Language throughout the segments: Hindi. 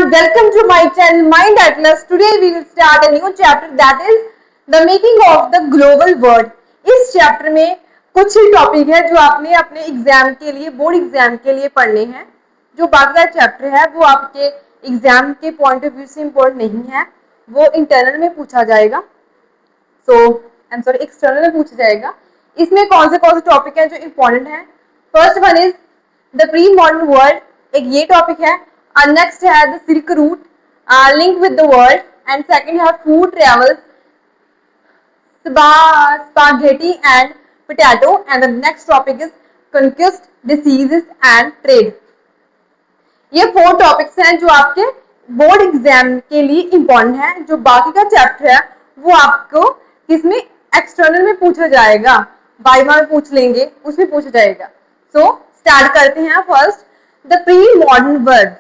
everyone, welcome to my channel Mind Atlas. Today we will start a new chapter that is the making of the global world. इस चैप्टर में कुछ ही टॉपिक है जो आपने अपने एग्जाम के लिए, बोर्ड एग्जाम के लिए पढ़ने हैं। जो बाकी का चैप्टर है वो आपके एग्जाम के पॉइंट ऑफ व्यू से इम्पोर्टेंट नहीं है, वो इंटरनल में पूछा जाएगा। एक्सटर्नल में पूछा जाएगा। इसमें कौन से टॉपिक हैं जो इम्पोर्टेंट हैं? First one is the pre modern world, एक ये टॉपिक है। नेक्स्ट है the silk route, link with the world, and second है food travel, spaghetti and potato, and the next topic is conquest, diseases and trade. ये 4 टॉपिक्स हैं जो आपके बोर्ड एग्जाम के लिए इम्पोर्टेंट है। जो बाकी का चैप्टर है वो आपको किसमें, एक्सटर्नल में पूछा जाएगा, वाइवा में पूछ लेंगे, उसमें पूछा जाएगा। सो स्टार्ट करते हैं। First the pre modern world,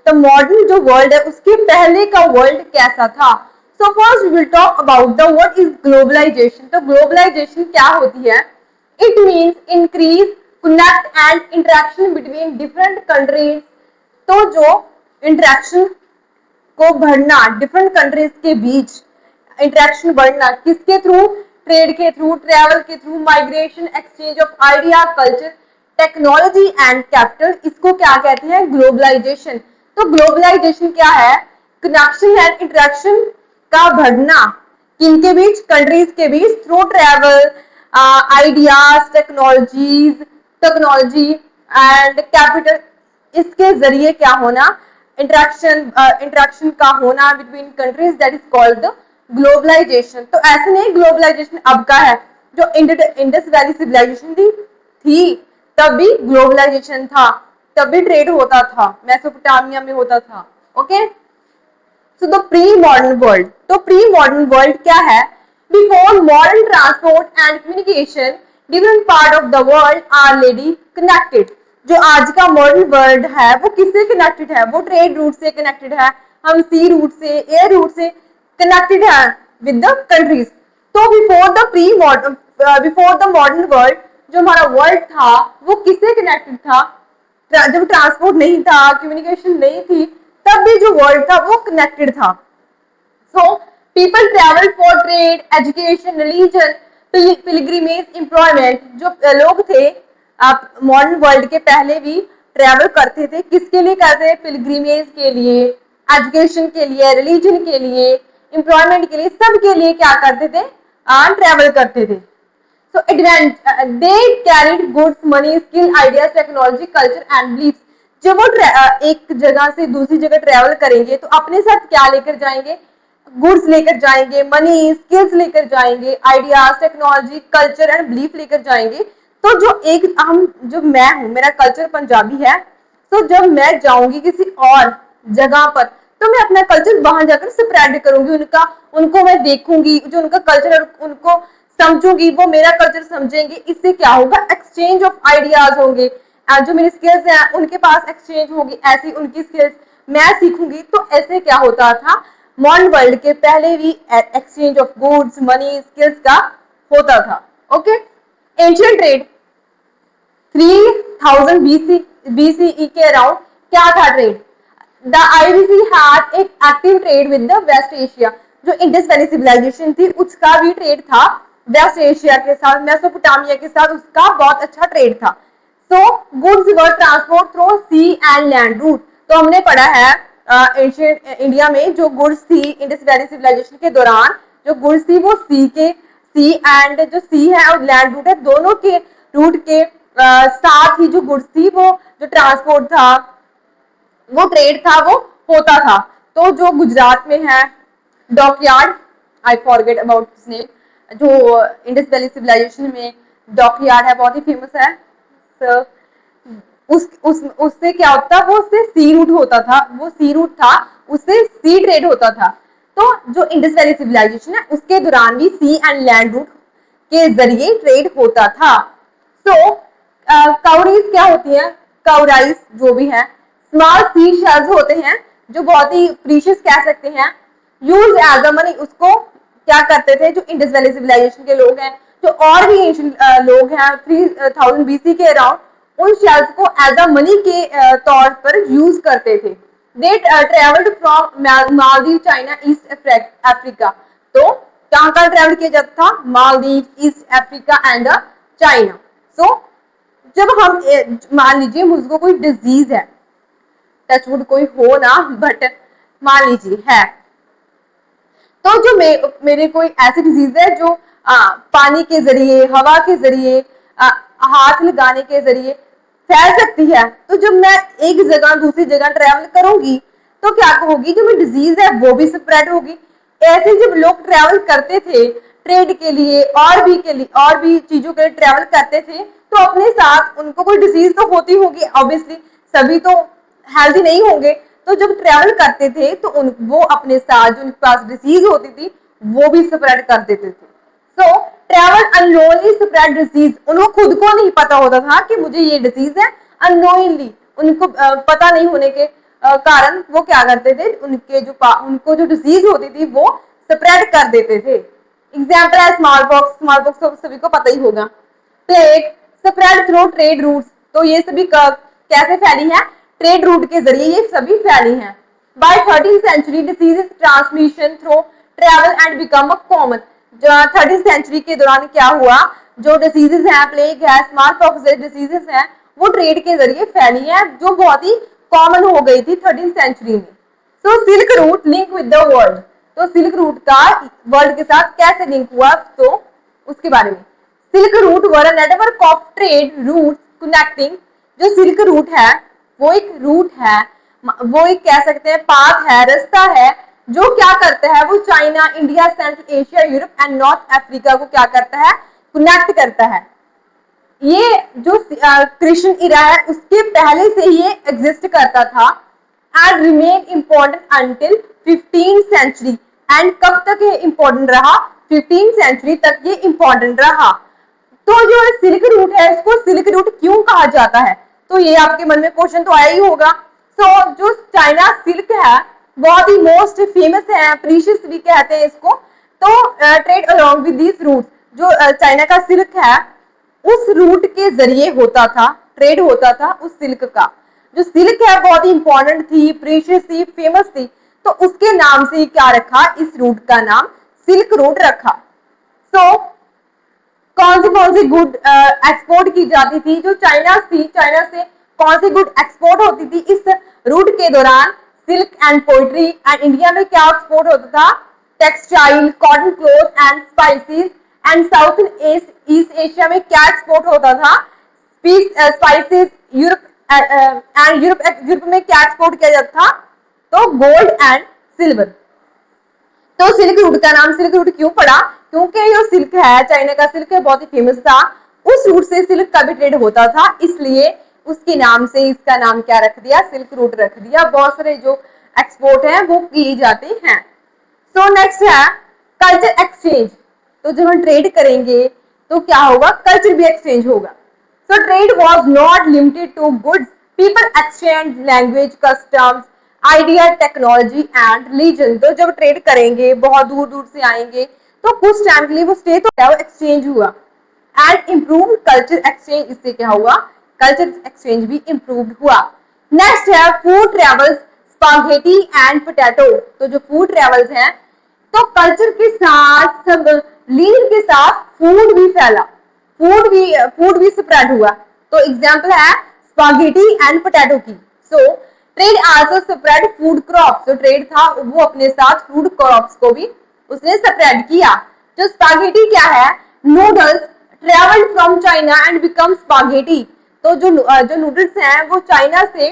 तो मॉडर्न जो वर्ल्ड है उसके पहले का वर्ल्ड कैसा था। So first we will talk about the what is globalisation. तो ग्लोबलाइजेशन क्या होती है? It means increase, connect and interaction between different countries. तो जो इंटरेक्शन को बढ़ना, डिफरेंट कंट्रीज के बीच इंटरेक्शन बढ़ना, किसके थ्रू? ट्रेड के थ्रू, ट्रेवल के through, migration, exchange of idea, culture, technology and capital. इसको क्या कहते हैं? ग्लोबलाइजेशन। तो ग्लोबलाइजेशन क्या है? कनेक्शन एंड इंटरेक्शन का बढ़ना, किनके बीच? कंट्रीज के बीच, through travel, ideas, technology and capital. इसके जरिए क्या होना? इंटरेक्शन का होना between countries, that is called the globalization. तो ऐसे नहीं ग्लोबलाइजेशन अब का है, जो इंडस वैली सिविलाइजेशन थी तब भी ग्लोबलाइजेशन था, तब भी ट्रेड होता था, मेसोपोटामिया में होता था। Okay, so the pre modern world. तो प्री मॉडर्न वर्ल्ड क्या है? Before modern transport and communication, different part of the world are already connected. जो आज का मॉडर्न वर्ल्ड है वो किससे कनेक्टेड है? वो ट्रेड रूट से कनेक्टेड है, हम सी रूट से, एयर रूट से कनेक्टेड है विद द कंट्रीज। तो बिफोर द मॉडर्न वर्ल्ड, जो हमारा वर्ल्ड था वो किससे कनेक्टेड था? जब ट्रांसपोर्ट नहीं था, कम्युनिकेशन नहीं थी, तब भी जो वर्ल्ड था वो कनेक्टेड था। So people travel for trade, education, religion, pilgrimage, employment. जो लोग थे मॉडर्न वर्ल्ड के पहले भी ट्रेवल करते थे, किसके लिए करते थे? पिलग्रिमेज के लिए, एजुकेशन के लिए, रिलीजन के लिए, एम्प्लॉयमेंट के लिए, सब के लिए क्या करते थे? ट्रेवल करते थे। So they carried goods, money, skill, ideas, technology, culture and beliefs. जब वो एक जगह से दूसरी जगह ट्रेवल करेंगे तो अपने साथ क्या लेकर जाएंगे? गुड्स लेकर जाएंगे, मनी, स्किल्स लेकर जाएंगे, ideas, technology, culture and belief लेकर जाएंगे। तो जो मैं हूँ, मेरा कल्चर पंजाबी है, तो जब मैं जाऊंगी किसी और जगह पर तो मैं अपना कल्चर वहां जाकर स्प्रेड करूंगी, उनको मैं देखूंगी, जो उनका कल्चर है उनको समझूंगी, वो मेरा कल्चर समझेंगे। इससे क्या होगा? एक्सचेंज ऑफ आइडियाज होंगे, जो मेरी स्किल्स हैं उनके पास एक्सचेंज होगी, ऐसी उनकी स्किल्स मैं सीखूंगी। तो ऐसे क्या होता था? मॉडर्न वर्ल्ड के पहले भी exchange of goods, money, skills का होता था। ओके, एंशिएंट ट्रेड 3000 BCE के अराउंड क्या था ट्रेड? द IBC हैड एक active trade with the West Asia. जो इंडस वैली सिविलाइजेशन थी उसका भी ट्रेड था वेस्ट एशिया के साथ, मेसोपोटामिया के साथ, उसका बहुत अच्छा ट्रेड था। So goods were transport through sea and land route. तो हमने पढ़ा है एंशिएंट इंडिया में जो गुड्स थी इंडस वैली सिविलाइजेशन के दौरान, जो गुड्स थी वो सी एंड जो सी है और लैंड रूट है, दोनों के रूट के साथ ही जो गुड्स थी, वो जो ट्रांसपोर्ट था, वो ट्रेड था, वो होता था। तो जो गुजरात में है dockyard, I forget about his name, जो इंडस वैली सिविलाइजेशन में डॉकयार्ड है, बहुत ही फेमस है। तो उससे क्या होता? वो उससे सी रूट होता था, वो सी रूट था, उससे सी ट्रेड होता था। तो जो इंडस वैली सिविलाइजेशन है उसके दौरान भी सी एंड लैंड रूट के जरिए ट्रेड होता था। सो काउरीज क्या होती है? काउराइज जो भी है, स्मॉल सी शेल्स होते हैं जो बहुत ही प्रीशियस कह सकते हैं, यूज एज अ मनी। उसको क्या करते थे जो इंडस वैली सिविलाइजेशन के लोग हैं, जो और भी एंशिएंट लोग हैं 3000 BC के अराउंड, उन शेल्स को एज अ मनी के तौर पर यूज करते थे। They travelled from Maldives, China, East Africa. तो कहाँ कहाँ ट्रेवल किया जाता था? Maldives, East Africa and China. So जब हम मान लीजिए मुझको कोई डिजीज है, टचवुड कोई हो ना, बट मान लीजिए है, तो जो मेरे कोई ऐसी डिजीज है जो पानी के जरिए, हवा के जरिए, हाथ लगाने के जरिए फैल सकती है, तो जब मैं एक जगह दूसरी जगह ट्रेवल करूंगी तो क्या होगी, जो मेरी डिजीज है वो भी स्प्रेड होगी। ऐसे जब लोग ट्रेवल करते थे ट्रेड के लिए और भी चीजों के लिए ट्रेवल करते थे, तो अपने साथ उनको कोई डिजीज तो होती होगी, ऑब्वियसली सभी तो हेल्थी नहीं होंगे। तो जब ट्रेवल करते थे तो वो अपने साथ जो उनके पास डिसीज होती थी वो भी स्प्रेड कर देते थे। सो ट्रेवल अननोनली स्प्रेड डिसीज, उनको खुद को नहीं पता होता था कि मुझे ये डिसीज है, अननोइंगली उनको पता नहीं होने के कारण वो क्या करते थे, उनको जो डिसीज होती थी वो स्प्रेड कर देते थे। एग्जाम्पल है स्मॉल पॉक्स, स्मॉल पॉक्स तो सभी को पता ही होगा। Plague spread through trade routes, तो ये सभी कैसे फैली है? ट्रेड रूट के जरिए ये सभी फैली हैं। By 13th century diseases transmission through travel and become common. 13th century के दौरान क्या हुआ, जो डिसीजेस हैं, प्लेग है, स्मॉल पॉक्स डिसीजेस हैं, वो ट्रेड के जरिए फैली है, जो बहुत ही कॉमन हो गई थी 13th सेंचुरी में। सो silk route link with the world, तो सिल्क रूट का वर्ल्ड के साथ कैसे लिंक हुआ, तो उसके बारे में। Silk route were a network of trade route connecting, जो सिल्क रूट है वो एक रूट है, वो एक कह सकते हैं पाथ है, रास्ता है, जो क्या करता है, वो China, India, central Asia, Europe and north Africa को क्या करता है, कनेक्ट करता है। ये जो क्रिश्चियन इरा है उसके पहले से ये एग्जिस्ट करता था and remain important until 15th century. And कब तक ये इम्पोर्टेंट रहा? 15th सेंचुरी तक ये इम्पोर्टेंट रहा। तो जो सिल्क रूट है इसको सिल्क रूट क्यों कहा जाता है, तो ये आपके मन में क्वेश्चन तो आया ही होगा। तो जो चाइना सिल्क है बहुत ही मोस्ट फेमस है, प्रीशियस भी कहते हैं इसको। तो trade along with this route, जो चाइना का सिल्क है उस रूट के जरिए होता था, ट्रेड होता था उस सिल्क का। जो सिल्क है बहुत ही इंपॉर्टेंट थी, प्रीशियस थी, फेमस थी, तो उसके नाम से क्या रखा, इस रूट का नाम सिल्क रूट रखा। सो कौन सी गुड एक्सपोर्ट की जाती थी, जो चाइना थी, चाइना से कौन सी गुड एक्सपोर्ट होती थी इस रूट के दौरान? Silk and poetry. And India में क्या एक्सपोर्ट होता था? Textile, cotton cloth and spices. And south east Asia में क्या एक्सपोर्ट होता था? स्पाइसेस। यूरोप एंड यूरोप में क्या एक्सपोर्ट किया जाता था? तो गोल्ड एंड सिल्वर। तो सिल्क रूट का नाम सिल्क रूट क्यों पड़ा? क्योंकि जो सिल्क है, चाइना का सिल्क है, बहुत ही फेमस था, उस रूट से सिल्क का भी ट्रेड होता था, इसलिए उसके नाम से इसका नाम क्या रख दिया, सिल्क रूट रख दिया। बहुत सारे जो एक्सपोर्ट है वो किए जाते हैं। सो नेक्स्ट है कल्चर एक्सचेंज। तो जब हम ट्रेड करेंगे तो क्या होगा, कल्चर भी एक्सचेंज होगा। So trade was not limited to goods, people exchange language, customs, idea, technology and religion. तो जब ट्रेड करेंगे बहुत दूर दूर से आएंगे तो कुछ टाइम के लिए वो स्टे तो वो एक्सचेंज हुआ एंड इम्प्रूव कल्चर एक्सचेंज, इससे क्या हुआ, कल्चर एक्सचेंज भी इम्प्रूव हुआ। नेक्स्ट है फूड ट्रेवल्स, स्पागेटी एंड पोटैटो। तो जो फूड ट्रेवल्स हैं तो कल्चर के साथ सब लीन के साथ फूड भी फैला, फूड भी स्प्रेड हुआ। तो एग्जांपल है स्पागेटी एंड पोटैटो की। So trade also spread food crops, जो ट्रेड था वो अपने साथ फूड क्रॉप्स को भी उसने स्प्रेड किया। जो स्पागेटी क्या है, noodles travelled from China and become spaghetti. तो जो नूडल्स हैं वो चाइना से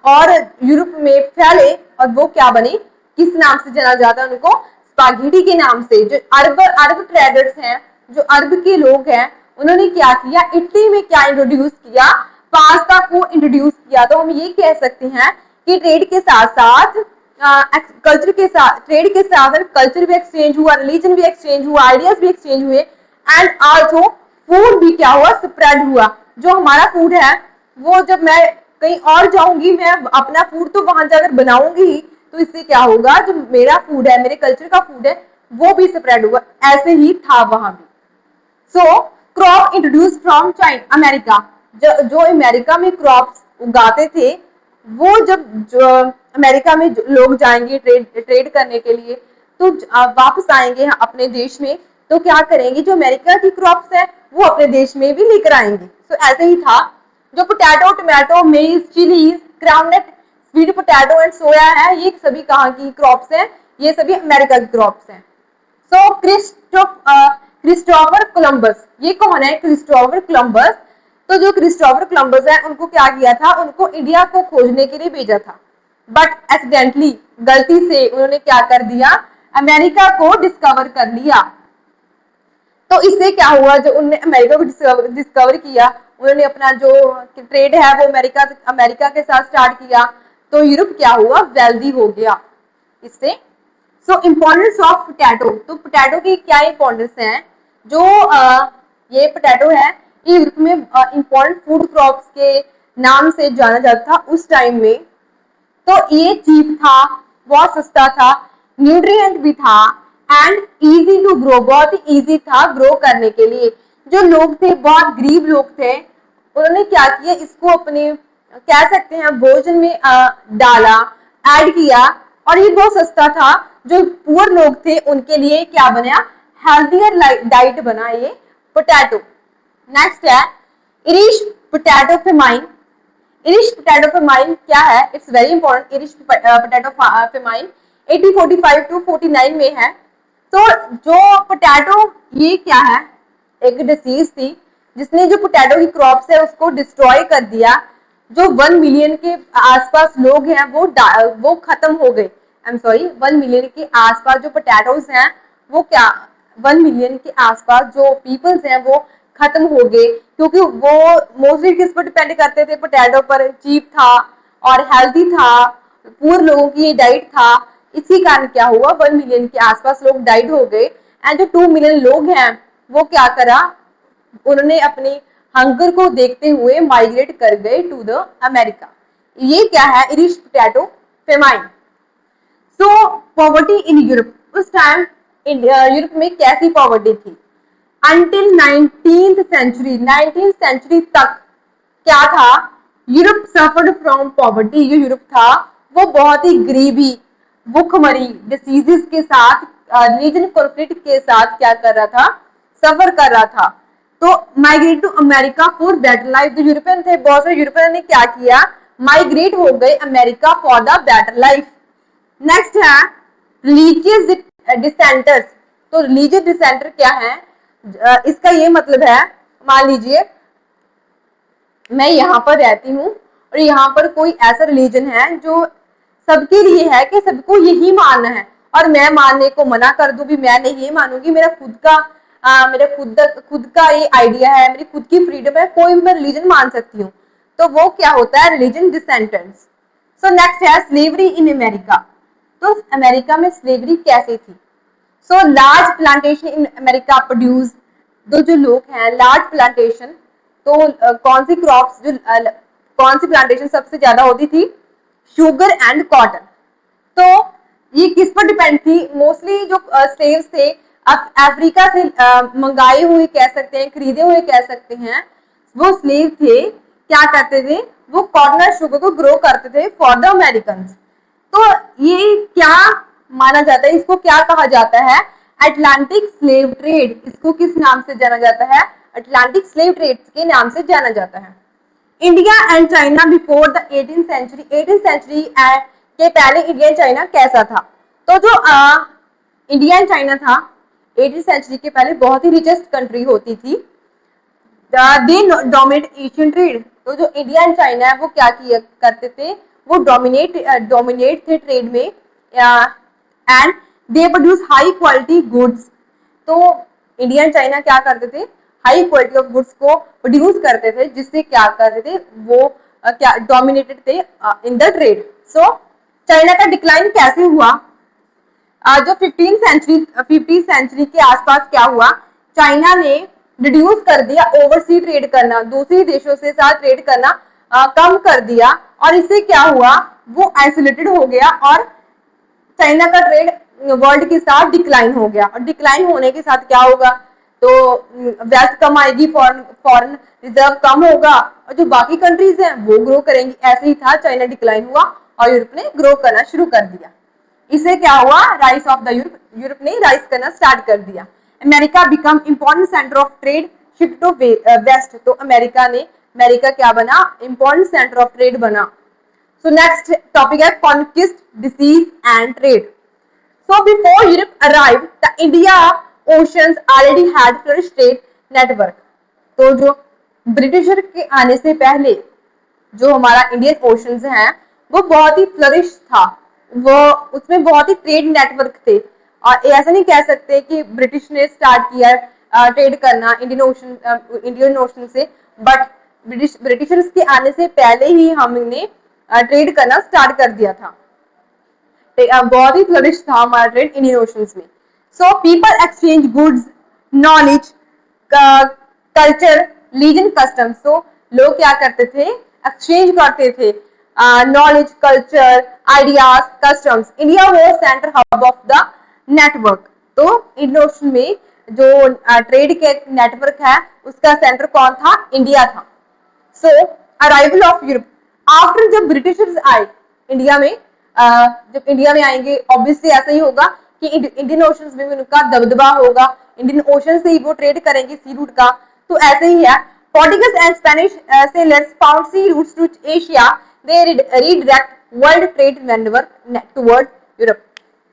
और यूरोप में फैले और वो क्या बने, किस नाम से जाना जाता है उनको, स्पागेटी के नाम से। जो अरब ट्रेडर्स हैं, जो अरब के लोग हैं, उन्होंने क्या किया, इटली में क्या इंट्रोड्यूस किया, पास्ता को इंट्रोड्यूस किया। तो हम ये कह सकते हैं कि ट्रेड के साथ साथ कल्चर के साथ ट्रेड के साथ कल्चर भी एक्सचेंज हुआ, रिलीजन भी एक्सचेंज हुआ, आइडियाज भी एक्सचेंज हुए एंड आल्सो फूड भी क्या हुआ, स्प्रेड हुआ। जो हमारा फूड है वो जब मैं कहीं और जाऊंगी, मैं अपना फूड तो वहां जाकर बनाऊंगी ही, तो इससे क्या होगा, जो मेरा फूड है, मेरे कल्चर का फूड है, वो भी स्प्रेड हुआ। ऐसे ही था वहां भी। So crop introduce from China, America. जो अमेरिका में क्रॉप्स उगाते थे वो जब जो अमेरिका में लोग जाएंगे ट्रेड करने के लिए, तो वापस आएंगे अपने देश में, तो क्या करेंगे, जो अमेरिका की क्रॉप्स है वो अपने देश में भी लेकर आएंगे। तो ऐसे ही था, जो पोटैटो, टोमेटो, मेज, chillies, groundnut, sweet potato and सोया है, ये सभी कहाँ की क्रॉप्स हैं, ये सभी अमेरिका की क्रॉप्स हैं। सो क्रिस्टोफर कोलंबस, ये कौन है, क्रिस्टोफर कोलंबस। तो जो क्रिस्टोफर कोलंबस है, उनको क्या किया था, उनको इंडिया को खोजने के लिए भेजा था, बट एक्सीडेंटली, गलती से उन्होंने क्या कर दिया, अमेरिका को डिस्कवर कर लिया। तो इससे क्या हुआ, जो उन्होंने अमेरिका को डिस्कवर किया, उन्होंने अपना जो ट्रेड है वो अमेरिका के साथ स्टार्ट किया, तो यूरोप क्या हुआ, वेल्दी हो गया इससे। सो इम्पोर्टेंस ऑफ पोटैटो, तो पोटैटो की क्या इम्पोर्टेंस है, जो ये पोटैटो है, ये यूरोप में इम्पोर्टेंट फूड क्रॉप्स के नाम से जाना जाता था उस टाइम में। तो ये चीप था, बहुत सस्ता था, न्यूट्रिएंट भी था एंड इजी टू ग्रो, बहुत ही इजी था ग्रो करने के लिए। जो लोग थे, बहुत गरीब लोग थे, उन्होंने क्या किया, इसको अपने कह सकते हैं भोजन में डाला, ऐड किया, और ये बहुत सस्ता था। जो पुअर लोग थे उनके लिए क्या बना, हेल्थियर डाइट बना ये पोटैटो। नेक्स्ट है Irish potato famine. Irish potato famine क्या है, it's very important. Irish potato famine 1845 to 49 में है। तो जो पोटैटो, ये क्या है, एक डिसीज थी जिसने जो पोटैटो की क्रॉप्स है उसको डिस्ट्रॉय कर दिया। जो 1 मिलियन के आसपास लोग हैं वो खत्म हो गए। आई एम सॉरी, 1 मिलियन के आसपास जो पोटैटोज हैं वो क्या, 1 मिलियन के आसपास जो पीपल्स हैं वो खत्म हो गए, क्योंकि वो मोस्टली किस पर डिपेंड करते थे, पोटैटो पर। चीप था और हेल्दी था, पूरे लोगों की ये डाइट था। इसी कारण क्या हुआ, 1 मिलियन के आसपास लोग डाइट हो गए। एंड जो 2 मिलियन लोग हैं वो क्या करा, उन्होंने अपनी हंगर को देखते हुए माइग्रेट कर गए टू द अमेरिका। ये क्या है, Irish potato famine. So poverty in Europe, उस टाइम यूरोप में कैसी पॉवर्टी थी, अंटिल 19th सेंचुरी तक क्या था, यूरोप सफर्ड फ्रॉम पॉवर्टी। जो यूरोप था वो बहुत ही गरीबी, भूखमरी, डिसीजेस के साथ, रीजन कॉन्फ्लिक्ट के साथ क्या कर रहा था, सफर कर रहा था। तो migrate to America for better life, जो यूरोपियन थे, बहुत सारे यूरोपियन ने क्या किया, माइग्रेट हो गए America for the better life. Next है रिलीजियस डिसेंटर्स। तो रिलीजियस डिसेंटर क्या है, इसका ये मतलब है, मान लीजिए मैं यहाँ पर रहती हूँ और यहाँ पर कोई ऐसा रिलीजन है जो सबके लिए है कि सबको यही मानना है, और मैं मानने को मना कर दूं भी, मैं नहीं ये मानूंगी, मेरा खुद का ये आइडिया है, मेरी खुद की फ्रीडम है, कोई भी मैं रिलीजन मान सकती हूँ। तो वो क्या होता है, रिलीजन डिसेंटेंस। सो नेक्स्ट है स्लेवरी इन अमेरिका। तो अमेरिका में स्लेवरी कैसी थी। So large plantation in America produce, जो लोग हैं, लार्ज प्लांटेशन, तो कौन सी क्रॉप्स, कौन सी प्लांटेशन सबसे ज्यादा होती थी, शुगर एंड कॉटन। तो ये किस पर डिपेंड थी, मोस्टली जो स्लेव्स थे अफ्रीका से मंगाए हुए कह सकते हैं, खरीदे हुए कह सकते हैं, वो स्लेव थे, क्या करते थे, वो कॉटन और शुगर को ग्रो करते थे फॉर द अमेरिकन। तो ये क्या माना जाता है, इसको क्या कहा जाता है, अटलांटिक स्लेव ट्रेड। इसको किस नाम से जाना जाता है, अटलांटिक स्लेव ट्रेड के नाम से जाना जाता है। India and China before the 18th century, 18th century के पहले इंडिया एंड चाइना कैसा था। तो जो इंडिया एंड चाइना था 18th सेंचुरी के पहले बहुत ही रिचेस्ट कंट्री होती थी। दे डोमिनेट एशियन ट्रेड। तो जो इंडिया एंड चाइना है वो क्या किया करते थे, वो डोमिनेट थे ट्रेड में, and they produce high quality goods. तो इंडिया एंड चाइना क्या करते थे, हाई क्वालिटी ऑफ गुड्स को प्रोड्यूस करते थे, जिससे क्या करते थे, वो क्या डोमिनेटेड थे in the trade. So China का डिक्लाइन कैसे हुआ, जो 15th सेंचुरी के आसपास क्या हुआ, चाइना ने रिड्यूस कर दिया ओवरसी ट्रेड करना, दूसरी देशों से साथ ट्रेड करना कम कर दिया, और इससे क्या हुआ, वो आइसोलेटेड हो गया और चाइना का ट्रेड वर्ल्ड के साथ डिक्लाइन हो गया। और डिक्लाइन होने के साथ क्या होगा, तो वेल्थ कम आएगी, फॉरेन रिजर्व कम होगा और जो बाकी कंट्रीज हैं वो ग्रो करेंगी। ऐसे ही था, चाइना डिक्लाइन हुआ और यूरोप ने ग्रो करना शुरू कर दिया। इससे क्या हुआ, rise of the Europe, Europe ने राइज करना स्टार्ट कर दिया। America become important centre of trade, shift to west. तो अमेरिका क्या बना, इंपॉर्टेंट सेंटर ऑफ ट्रेड बना। सो नेक्स्ट टॉपिक है conquest, disease and trade. So before Europe arrived, the India oceans already had flourished trade network. तो जो ब्रिटिशर के आने से पहले जो हमारा इंडियन ओशंस हैं वो बहुत ही फ्लरिश था, वो उसमें बहुत ही ट्रेड नेटवर्क थे। और ऐसा नहीं कह सकते कि ब्रिटिश ने स्टार्ट किया ट्रेड करना इंडियन ओशन से, बट ब्रिटिशर्स के आने से पहले ही हमने ट्रेड करना स्टार्ट कर दिया था। बहुत ही फ्लरिश था हमारा ट्रेड इंडियन ओशंस में। So people exchange goods, knowledge, culture, religion, custom. So लोग क्या करते थे, एक्सचेंज करते थे knowledge, culture, ideas, customs. India was centre hub of the network. तो इंडियन ओशन में जो ट्रेड के नेटवर्क है उसका सेंटर कौन था, इंडिया था। सो अराइवल ऑफ यूरोप, आफ्टर जब ब्रिटिशर्स आए इंडिया में, जब इंडिया में आएंगे ऑब्वियसली ऐसा ही होगा कि इंडियन ओशन में उनका दबदबा होगा, इंडियन ओशन से ही वो ट्रेड करेंगे सी रूट का। तो ऐसे ही है, Portuguese and Spanish sailors found sea routes to Asia, they redirect world trade network toward Europe.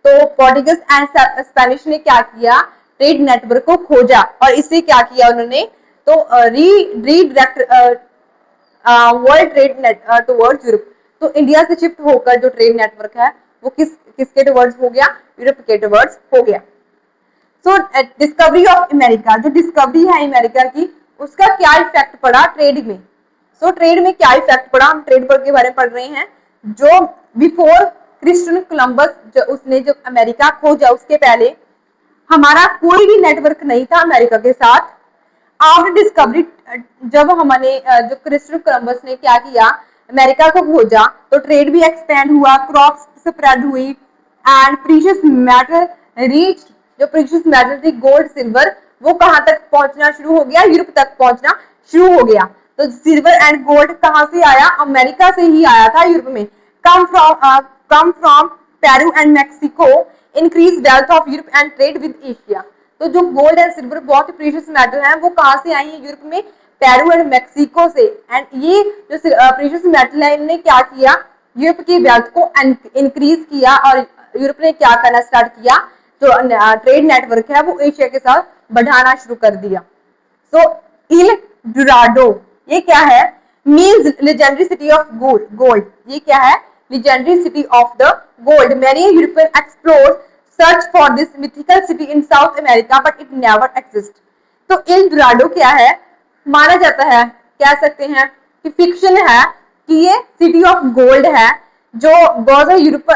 तो पोर्टुगीज एंड स्पेनिश ने क्या किया, ट्रेड नेटवर्क को खोजा और इससे क्या किया उन्होंने, तो redirect world trade towards Europe. तो इंडिया से शिफ्ट होकर जो ट्रेड नेटवर्क है वो किसके टुवर्ड्स हो गया, यूरोप के टुवर्ड्स हो गया। सो डिस्कवरी ऑफ अमेरिका, जो डिस्कवरी है अमेरिका की उसका क्या इफेक्ट पड़ा ट्रेड में। सो ट्रेड में क्या इफेक्ट पड़ा, हम ट्रेड के बारे में पढ़ रहे हैं। जो बिफोर क्रिस्टोफर कोलंबस उसने जो अमेरिका खोजा उसके पहले हमारा कोई भी नेटवर्क नहीं था अमेरिका के साथ। आफ्टर डिस्कवरी, जब हमने जो क्रिस्टोफर कोलंबस ने क्या किया, अमेरिका को खोजा तो ट्रेड भी एक्सपेंड हुआ, क्रॉप्स स्प्रेड हुई एंड प्रीशियस मेटल रीच, जो प्रीशियस मेटल थी गोल्ड सिल्वर, वो कहां तक पहुंचना शुरू हो गया, यूरोप तक पहुंचना शुरू हो गया। तो सिल्वर एंड गोल्ड कहां से आया, अमेरिका से ही आया था यूरोप में। Come from Peru and Mexico, increase wealth of Europe and trade with Asia. तो जो गोल्ड एंड सिल्वर बहुत ही प्रीशियस मेटल है वो कहां से आई है, यूरोप में, पेरू एंड मैक्सिको से। एंड ये जो प्रीशियस मेटल है इन्होंने क्या किया, यूरोप की वेल्थ को इंक्रीज किया और यूरोप ने क्या करना स्टार्ट किया, जो ट्रेड नेटवर्क है वो एशिया के साथ बढ़ाना शुरू कर दिया। सो इल डोराडो, ये क्या है, means legendary city of gold. ये क्या है, legendary city of the gold. Many European explore search for this mythical city in south America but it never exist. तो इल डोराडो क्या है, माना जाता है, कह सकते हैं कि फिक्शन है कि ये सिटी ऑफ गोल्ड है जो बहुत यूरोप